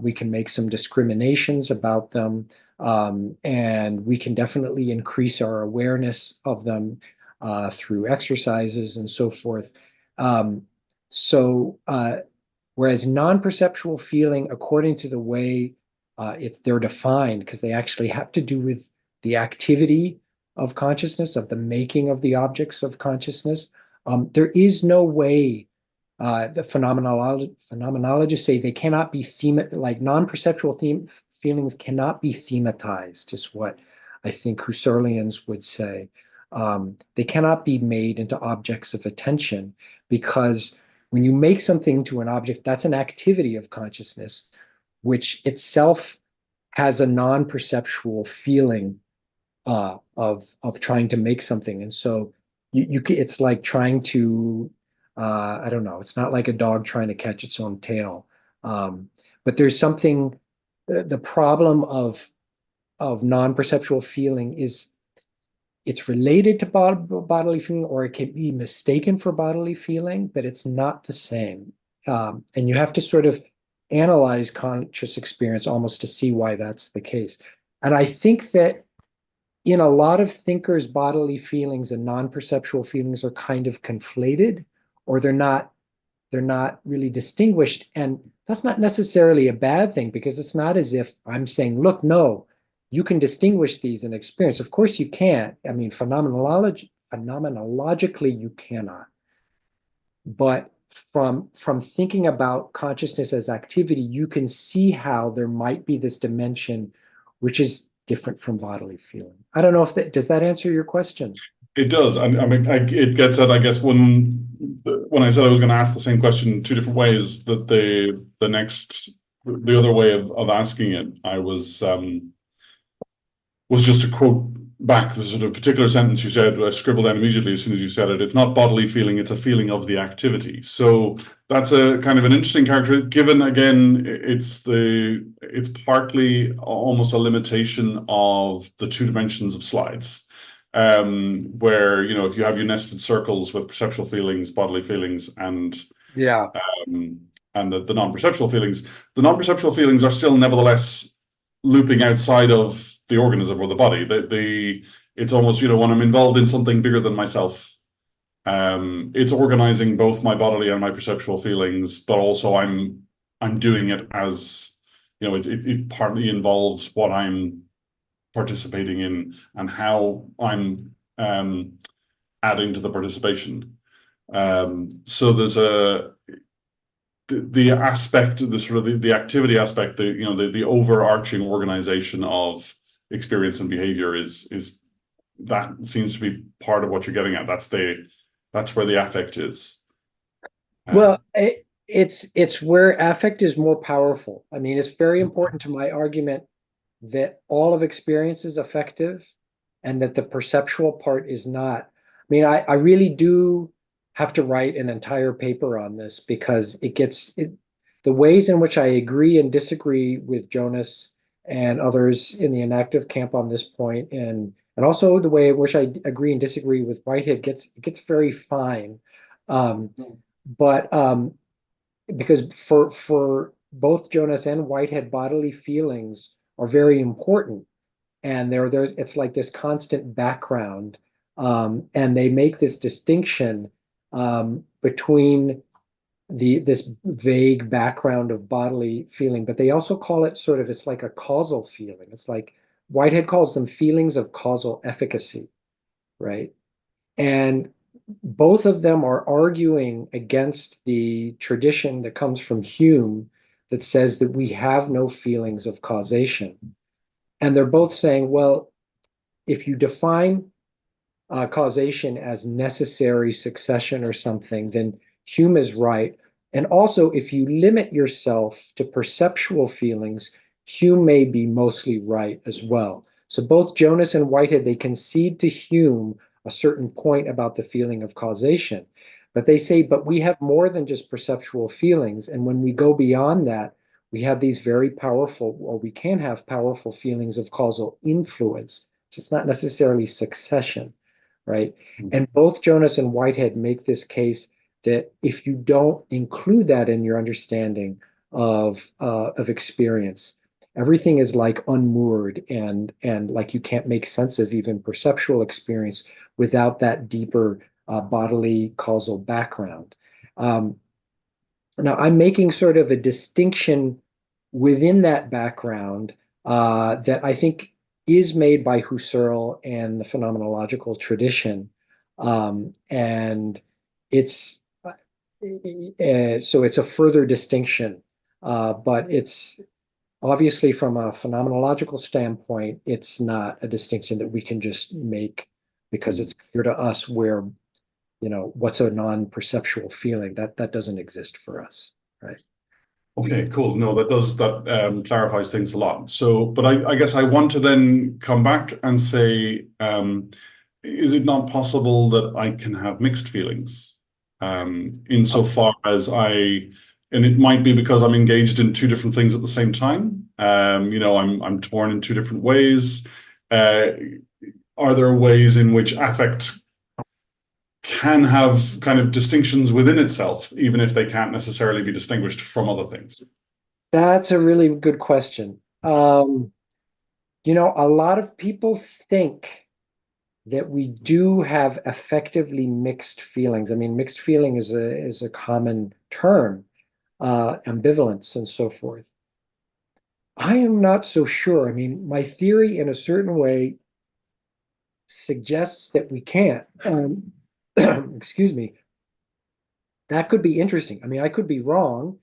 We can make some discriminations about them. And we can definitely increase our awareness of them through exercises and so forth. Whereas non-perceptual feeling, according to the way they're defined, because they actually have to do with the activity of consciousness, of the making of the objects of consciousness, there is no way. The phenomenologists say they cannot be like non-perceptual feelings cannot be thematized, is what I think Husserlians would say. They cannot be made into objects of attention, because when you make something to an object, that's an activity of consciousness, which itself has a non-perceptual feeling of trying to make something. And so it's like trying to, I don't know, it's not like a dog trying to catch its own tail. But there's something, the problem of non-perceptual feeling is it's related to bodily feeling, or it can be mistaken for bodily feeling, but it's not the same. And you have to sort of analyze conscious experience almost to see why that's the case. And I think that in a lot of thinkers, bodily feelings and non-perceptual feelings are kind of conflated, or they're not really distinguished. And that's not necessarily a bad thing, because it's not as if I'm saying, look, no, you can distinguish these in experience. Of course you can't. I mean, phenomenologically, you cannot. But from thinking about consciousness as activity, you can see how there might be this dimension which is different from bodily feeling. I don't know if does that answer your question? It does. I mean, it gets at, I guess, one when I said I was going to ask the same question two different ways, that the other way of asking it, I was just to quote back the sort of particular sentence you said, I scribbled down immediately as soon as you said it. It's not bodily feeling, it's a feeling of the activity. So that's a kind of an interesting character, given again, it's partly almost a limitation of the two dimensions of slides. Where, you know, if you have your nested circles with perceptual feelings, bodily feelings, and Yeah. The non-perceptual feelings, the non-perceptual feelings are still nevertheless looping outside of the organism or the body. It's almost, you know, when I'm involved in something bigger than myself, it's organizing both my bodily and my perceptual feelings, but also I'm doing it as, you know, it partly involves what I'm participating in and how I'm adding to the participation. So there's the aspect, the sort of the activity aspect, the overarching organization of experience and behavior is that seems to be part of what you're getting at. That's where the affect is. Well, it's where affect is more powerful. I mean, it's very important to my argument that all of experience is affective and that the perceptual part is not. I mean, I really do have to write an entire paper on this because the ways in which I agree and disagree with Jonas and others in the enactive camp on this point, and also the way in which I agree and disagree with Whitehead gets very fine. But because for both Jonas and Whitehead, bodily feelings are very important, and there's it's like this constant background, and they make this distinction between this vague background of bodily feeling, but they also call it sort of, it's like a causal feeling. It's like Whitehead calls them feelings of causal efficacy, right? And both of them are arguing against the tradition that comes from Hume that says that we have no feelings of causation. And they're both saying, well, if you define causation as necessary succession or something, then Hume is right. And also, if you limit yourself to perceptual feelings, Hume may be mostly right as well. So both Jonas and Whitehead, they concede to Hume a certain point about the feeling of causation. But they say, but we have more than just perceptual feelings. And when we go beyond that, we have these very powerful, or we can have powerful feelings of causal influence. It's not necessarily succession, right? And both Jonas and Whitehead make this case that if you don't include that in your understanding of experience, everything is like unmoored and like you can't make sense of even perceptual experience without that deeper bodily causal background. Now, I'm making sort of a distinction within that background that I think is made by Husserl and the phenomenological tradition. And it's so it's a further distinction, but it's obviously from a phenomenological standpoint, it's not a distinction that we can just make because it's clear to us where, you know, what's a non-perceptual feeling that doesn't exist for us, right? Okay, cool. No, that clarifies things a lot. So, but I guess I want to then come back and say, is it not possible that I can have mixed feelings, insofar as and it might be because I'm engaged in two different things at the same time. You know, I'm torn in two different ways. Are there ways in which affect can have kind of distinctions within itself, even if they can't necessarily be distinguished from other things? That's a really good question. You know, a lot of people think that we do have effectively mixed feelings. I mean, mixed feeling is a common term, ambivalence and so forth. I am not so sure. I mean, my theory in a certain way suggests that we can't. Excuse me. That could be interesting. I mean, I could be wrong.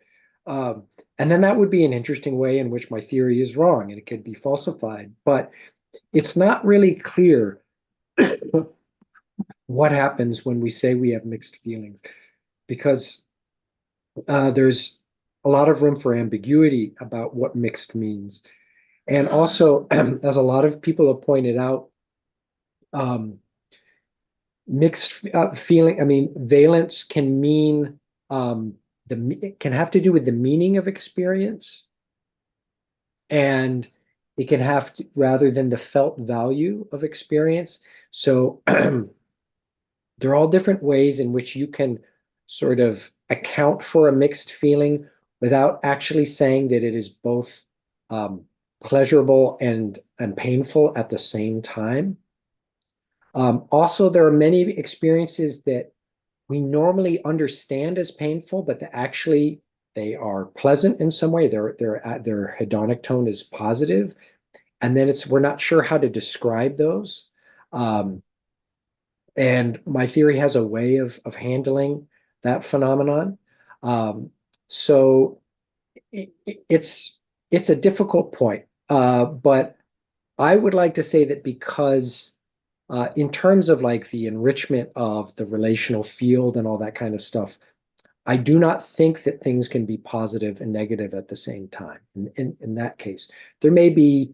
And then that would be an interesting way in which my theory is wrong and it could be falsified. But it's not really clear what happens when we say we have mixed feelings. because there's a lot of room for ambiguity about what mixed means. And also, as a lot of people have pointed out, mixed feeling, I mean, valence can mean, it can have to do with the meaning of experience. And it can have to, rather than the felt value of experience. So there are all different ways in which you can sort of account for a mixed feeling without actually saying that it is both pleasurable and painful at the same time. Also, there are many experiences that we normally understand as painful, but that actually they are pleasant in some way. Their hedonic tone is positive, and then we're not sure how to describe those. And my theory has a way of handling that phenomenon. So it's a difficult point, but I would like to say that because in terms of like the enrichment of the relational field and all that kind of stuff, I do not think that things can be positive and negative at the same time. In that case, there may be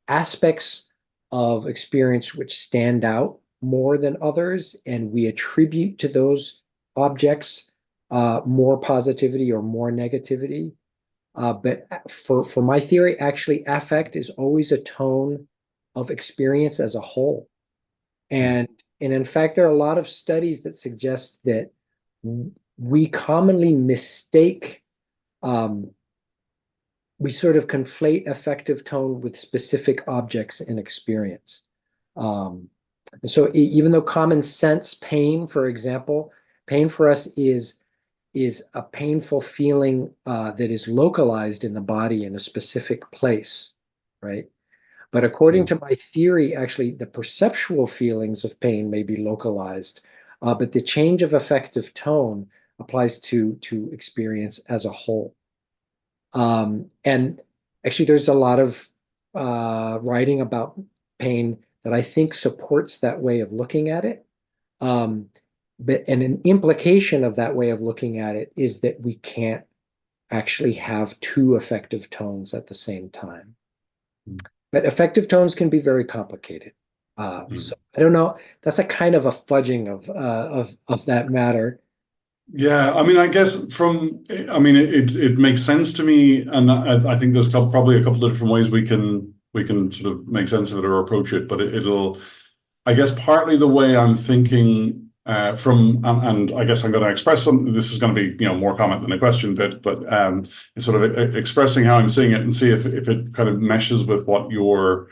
aspects of experience which stand out more than others, and we attribute to those objects more positivity or more negativity. But for my theory, actually, affect is always a tone of experience as a whole. And in fact, there are a lot of studies that suggest that we commonly mistake, we sort of conflate affective tone with specific objects in experience. And so even though common sense pain, for example, pain for us is a painful feeling that is localized in the body in a specific place, right? But according to my theory, actually, the perceptual feelings of pain may be localized, but the change of affective tone applies to experience as a whole. And actually, there's a lot of writing about pain that I think supports that way of looking at it. But an implication of that way of looking at it is that we can't actually have two affective tones at the same time. But affective tones can be very complicated. So I don't know. That's a kind of a fudging of that matter. Yeah, I mean, I guess it makes sense to me, and I think there's probably a couple of different ways we can sort of make sense of it or approach it. But it'll, I guess, partly the way I'm thinking and I guess I'm going to express something. This is going to be more comment than a question, but it's sort of expressing how I'm seeing it and see if it kind of meshes with what you're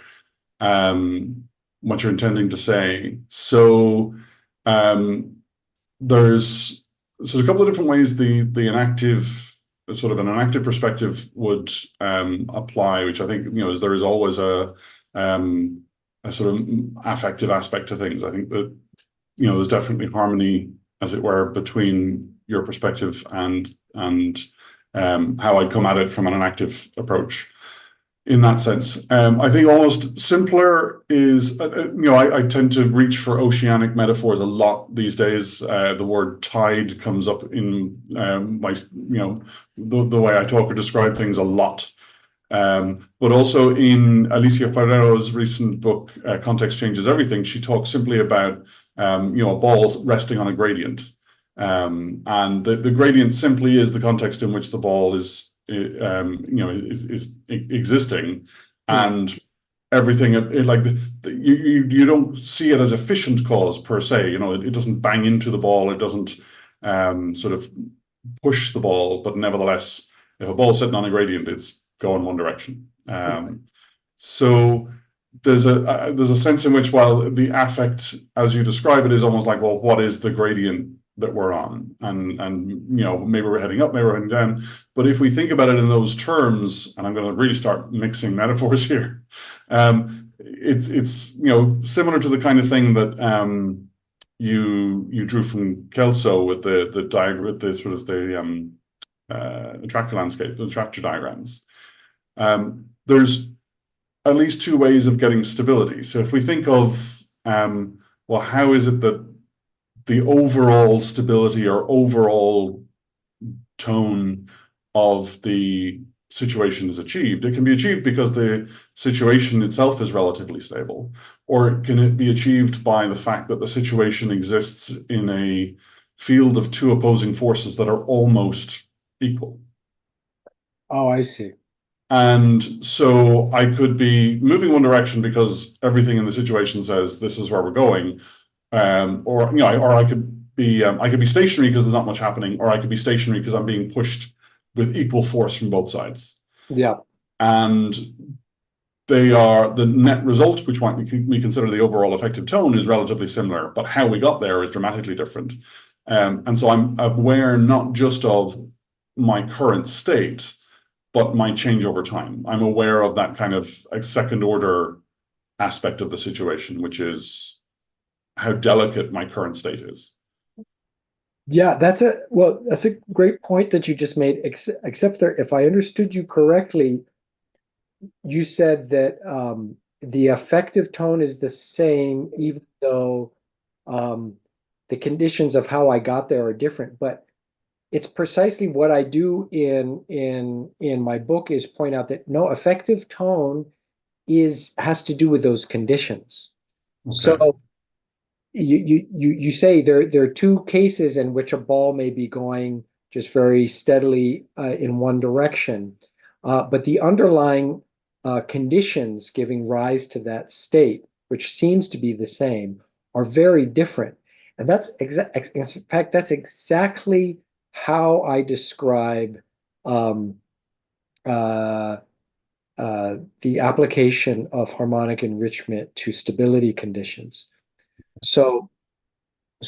intending to say. So there's a couple of different ways the an enactive perspective would apply, which I think is there is always a sort of affective aspect to things. I think that there's definitely harmony, as it were, between your perspective and how I'd come at it from an enactive approach. In that sense, I think almost simpler is, I tend to reach for oceanic metaphors a lot these days. The word tide comes up in the way I talk or describe things a lot. But also in Alicia Ferrero's recent book, Context Changes Everything, she talks simply about, a ball resting on a gradient. And the gradient simply is the context in which the ball is existing, and everything you don't see it as efficient cause per se. It doesn't bang into the ball, it doesn't sort of push the ball, but nevertheless, if a ball's sitting on a gradient, it's going one direction. So there's a sense in which, while the affect, as you describe it, is almost like, well, what is the gradient that we're on, and maybe we're heading up, maybe we're heading down. But if we think about it in those terms, and I'm going to really start mixing metaphors here, it's similar to the kind of thing that you drew from Kelso with the diagram, with the sort of the attractor landscape, the attractor diagrams. There's at least two ways of getting stability. So if we think of well, how is it that the overall stability or overall tone of the situation is achieved. It can be achieved because the situation itself is relatively stable, or can it be achieved by the fact that the situation exists in a field of two opposing forces that are almost equal? Oh, I see. And so I could be moving one direction because everything in the situation says this is where we're going, or I could be stationary because there's not much happening, or I could be stationary because I'm being pushed with equal force from both sides. Yeah. And they are the net result, which might we consider the overall affective tone, is relatively similar, but how we got there is dramatically different. And so I'm aware not just of my current state, but my change over time. I'm aware of that kind of a second order aspect of the situation, which is how delicate my current state is. Yeah, that's a great point that you just made, except there, if I understood you correctly, you said that the affective tone is the same, even though the conditions of how I got there are different. But it's precisely what I do in my book is point out that no, affective tone has to do with those conditions. Okay. So you say there are two cases in which a ball may be going just very steadily in one direction, but the underlying conditions giving rise to that state, which seems to be the same, are very different. And in fact, that's exactly how I describe um, uh, the application of harmonic enrichment to stability conditions. So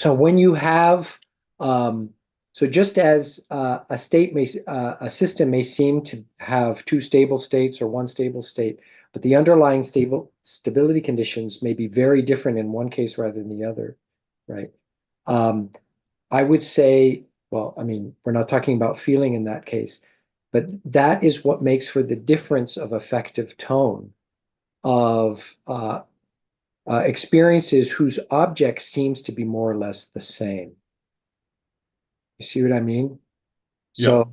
when you have so just as a system may seem to have two stable states or one stable state, but the underlying stability conditions may be very different in one case rather than the other, right? I would say, well, I mean, we're not talking about feeling in that case, but that is what makes for the difference of affective tone of experiences whose object seems to be more or less the same. You see what I mean? Yeah. So,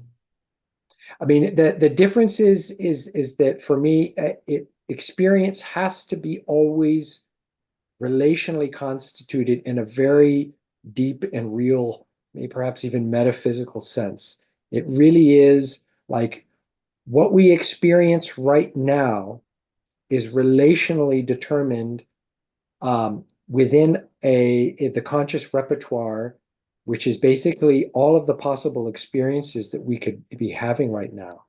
I mean, the difference is that for me, experience has to be always relationally constituted in a very deep and real, maybe perhaps even metaphysical sense. It really is like what we experience right now is relationally determined within the conscious repertoire, which is basically all of the possible experiences that we could be having right now.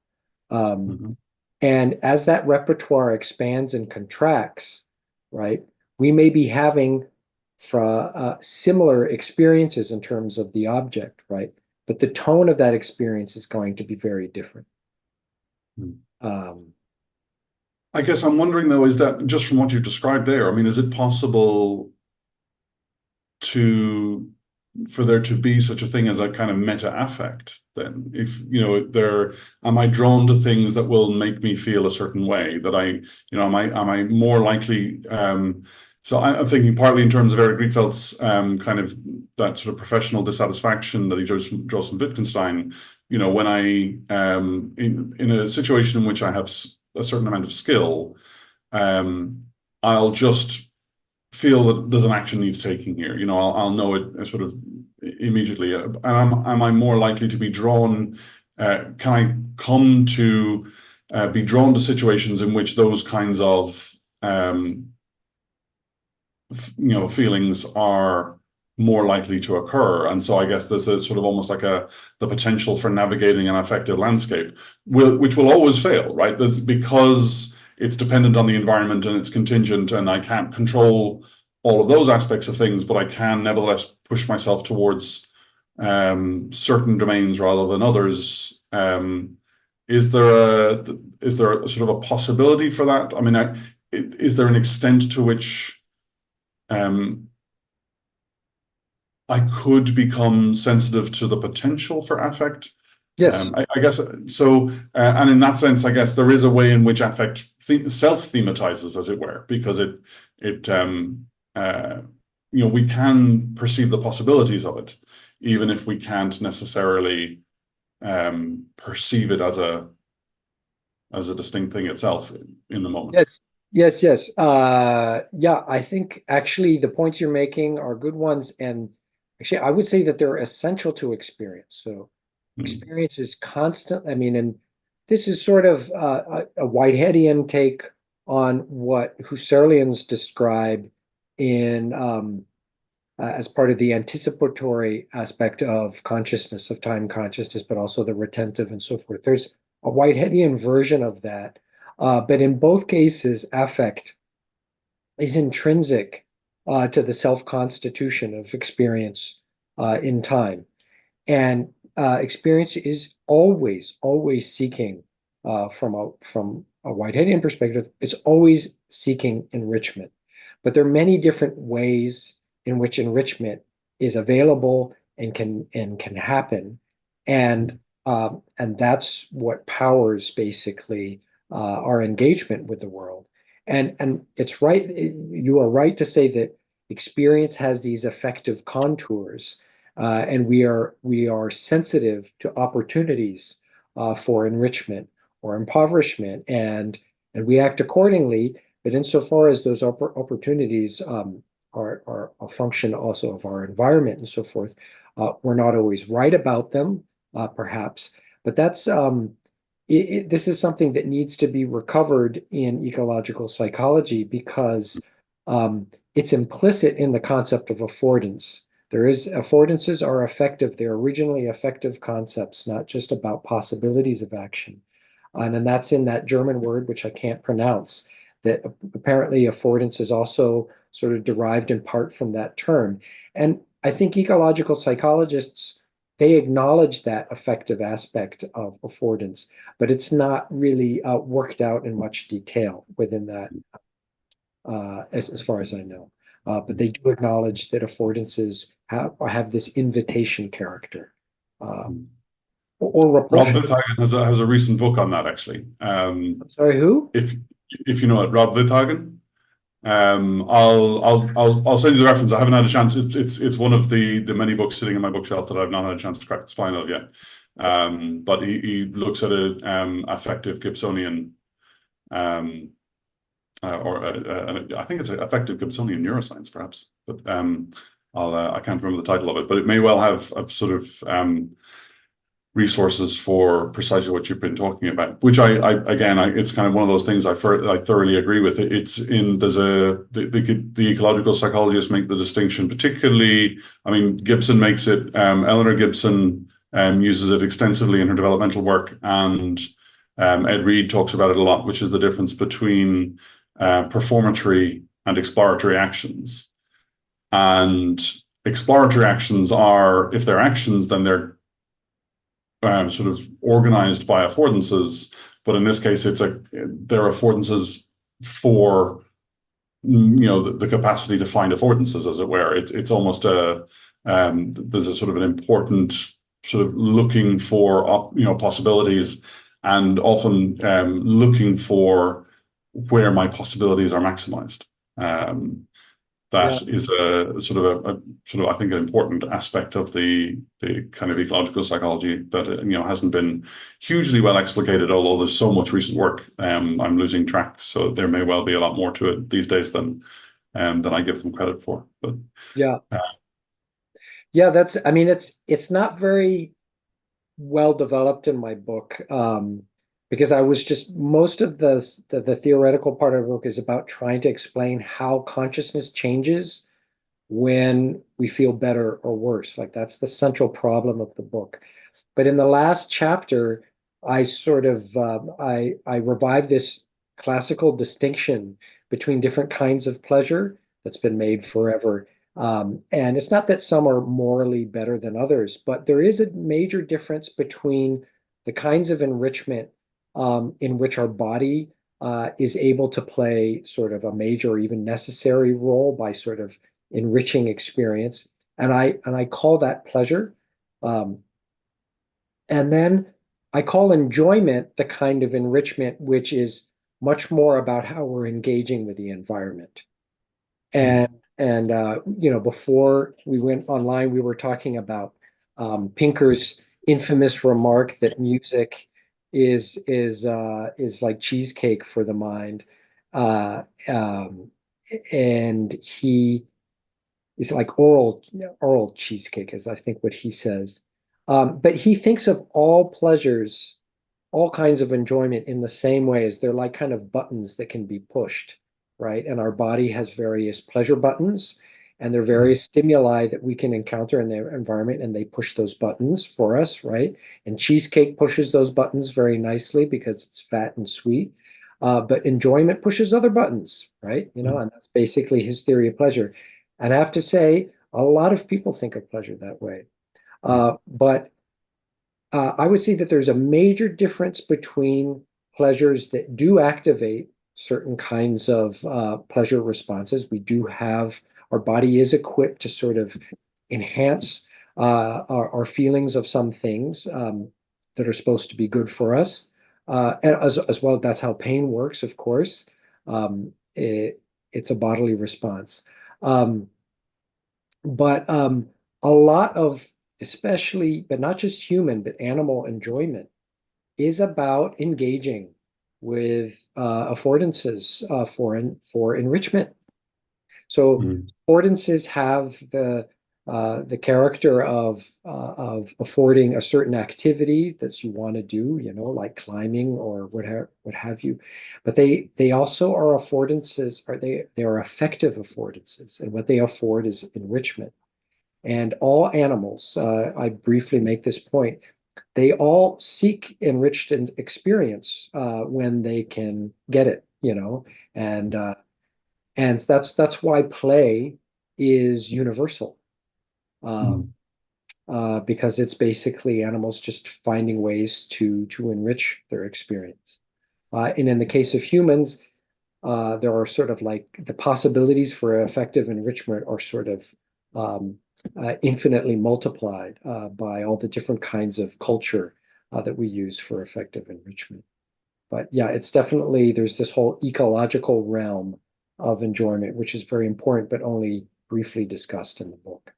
And as that repertoire expands and contracts, right, we may be having similar experiences in terms of the object, right? But the tone of that experience is going to be very different. I guess I'm wondering, though, is that just from what you've described there, I mean, is it possible for there to be such a thing as a kind of meta affect then? If, am I drawn to things that will make me feel a certain way, that am I more likely, so I'm thinking partly in terms of Eric Rietveld's kind of that sort of professional dissatisfaction that he draws from Wittgenstein, when I, in a situation in which I have a certain amount of skill, I'll just feel that there's an action needs taking here. I'll know it sort of immediately. And am I more likely to be drawn? Can I come to be drawn to situations in which those kinds of feelings are more likely to occur? And so I guess there's a sort of almost like the potential for navigating an affective landscape, which will always fail, right? Because it's dependent on the environment and it's contingent, and I can't control all of those aspects of things, but I can nevertheless push myself towards certain domains rather than others. Is there a sort of a possibility for that? I mean, is there an extent to which I could become sensitive to the potential for affect? Yes. I guess so. And in that sense, I guess there is a way in which affect self-thematizes, as it were, because it we can perceive the possibilities of it, even if we can't necessarily perceive it as a distinct thing itself in the moment. Yes. Yeah, I think actually the points you're making are good ones, and actually I would say that they're essential to experience. So experience is constant. I mean, and this is sort of a Whiteheadian take on what Husserlians describe in as part of the anticipatory aspect of consciousness, of time consciousness, but also the retentive and so forth. There's a Whiteheadian version of that. But in both cases, affect is intrinsic to the self-constitution of experience in time. And experience is always seeking, from a Whiteheadian perspective, it's always seeking enrichment. But there are many different ways in which enrichment is available and can happen, and that's what powers basically our engagement with the world. And it's right. You are right to say that experience has these affective contours, and we are sensitive to opportunities for enrichment or impoverishment, and we act accordingly. But insofar as those opportunities are a function also of our environment and so forth, we're not always right about them, perhaps. But this is something that needs to be recovered in ecological psychology, because it's implicit in the concept of affordance. Affordances are affective. They're originally affective concepts, not just about possibilities of action. And then that's in that German word, which I can't pronounce, that apparently affordance is also sort of derived in part from that term. And I think ecological psychologists, they acknowledge that affective aspect of affordance, but it's not really worked out in much detail within that, as far as I know. But they do acknowledge that affordances have this invitation character, or Rob repulsion. Witthagen has a recent book on that, actually. Sorry, who? If you know it, Rob Witthagen. I'll send you the reference. I haven't had a chance. It's one of the many books sitting in my bookshelf that I've not had a chance to crack the spine of yet. But he looks at a affective Gibsonian, I think it's an affective Gibsonian neuroscience, perhaps. But I can't remember the title of it. But it may well have a sort of resources for precisely what you've been talking about, which it's kind of one of those things I thoroughly agree with. The ecological psychologists make the distinction, particularly, I mean, Gibson makes it, Eleanor Gibson uses it extensively in her developmental work, and Ed Reed talks about it a lot, which is the difference between performatory and exploratory actions. And exploratory actions are, if they're actions, then they're sort of organized by affordances, but in this case, they're affordances for the capacity to find affordances, as it were. It's almost there's a sort of an important sort of looking for possibilities, and often looking for where my possibilities are maximized. That is a sort of I think an important aspect of the kind of ecological psychology that hasn't been hugely well explicated, although there's so much recent work. I'm losing track, so there may well be a lot more to it these days than I give them credit for. But that's, I mean, it's not very well developed in my book, because I was just, most of the theoretical part of the book is about trying to explain how consciousness changes when we feel better or worse. Like, that's the central problem of the book. But in the last chapter, I sort of I revived this classical distinction between different kinds of pleasure that's been made forever. And it's not that some are morally better than others, but there is a major difference between the kinds of enrichment in which our body is able to play sort of a major or even necessary role by sort of enriching experience, and I call that pleasure. And then I call enjoyment the kind of enrichment which is much more about how we're engaging with the environment. And And before we went online, we were talking about Pinker's infamous remark that music is like cheesecake for the mind. Uh, um, and he is like oral cheesecake, is I think what he says. But he thinks of all pleasures, all kinds of enjoyment in the same way as they're like kind of buttons that can be pushed, right? And our body has various pleasure buttons, and there are various stimuli that we can encounter in the environment, and they push those buttons for us, right? And cheesecake pushes those buttons very nicely because it's fat and sweet. But enjoyment pushes other buttons, right? And that's basically his theory of pleasure. And I have to say, a lot of people think of pleasure that way. But I would say that there's a major difference between pleasures that do activate certain kinds of pleasure responses. We do have, our body is equipped to sort of enhance our feelings of some things that are supposed to be good for us. And as well, that's how pain works, of course. It's a bodily response. Um, but a lot of, especially, but not just human, but animal enjoyment is about engaging with affordances for enrichment. So affordances have the character of affording a certain activity that you want to do, like climbing or what have you. But they also are affordances, they are affective affordances, and what they afford is enrichment. And all animals, I briefly make this point, they all seek enriched experience when they can get it, and that's why play is universal, because it's basically animals just finding ways to enrich their experience. And in the case of humans, there are sort of like the possibilities for effective enrichment are sort of infinitely multiplied by all the different kinds of culture that we use for effective enrichment. But yeah, it's definitely, there's this whole ecological realm of enjoyment, which is very important, but only briefly discussed in the book.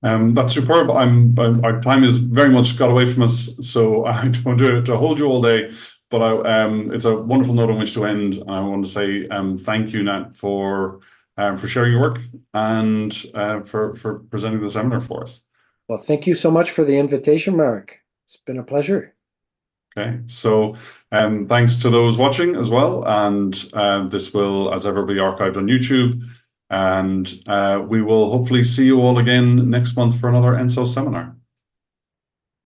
That's superb. Our time is very much got away from us, so I don't want to hold you all day. But it's a wonderful note on which to end. I want to say thank you, Nat, for sharing your work and for presenting the seminar for us. Well, thank you so much for the invitation, Mark. It's been a pleasure. Okay, so thanks to those watching as well. And this will, as ever, be archived on YouTube. And we will hopefully see you all again next month for another ENSO seminar.